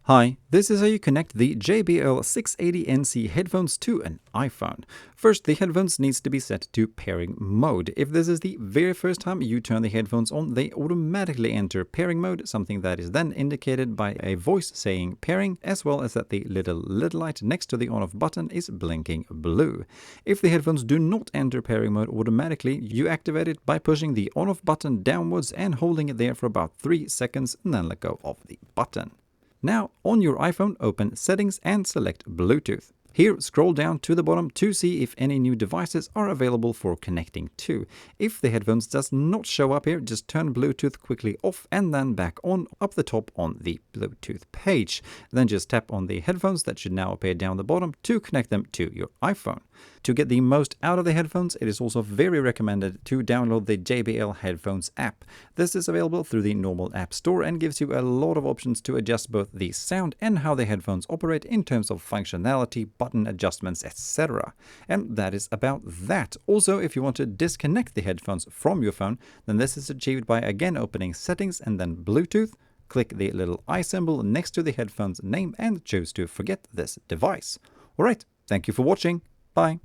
Hi, this is how you connect the JBL 680NC headphones to an iPhone. First, the headphones needs to be set to pairing mode. If this is the very first time you turn the headphones on, they automatically enter pairing mode, something that is then indicated by a voice saying pairing, as well as that the little LED light next to the on-off button is blinking blue. If the headphones do not enter pairing mode automatically, you activate it by pushing the on-off button downwards and holding it there for about 3 seconds and then let go of the button. Now, on your iPhone, open Settings and select Bluetooth. Here, scroll down to the bottom to see if any new devices are available for connecting to. If the headphones does not show up here, just turn Bluetooth quickly off and then back on up the top on the Bluetooth page. Then just tap on the headphones that should now appear down the bottom to connect them to your iPhone. To get the most out of the headphones, it is also very recommended to download the JBL Headphones app. This is available through the normal App Store and gives you a lot of options to adjust both the sound and how the headphones operate in terms of functionality, button adjustments, etc. And that is about that. Also, if you want to disconnect the headphones from your phone, then this is achieved by again opening Settings and then Bluetooth. Click the little eye symbol next to the headphone's name and choose to forget this device. Alright, thank you for watching. Bye.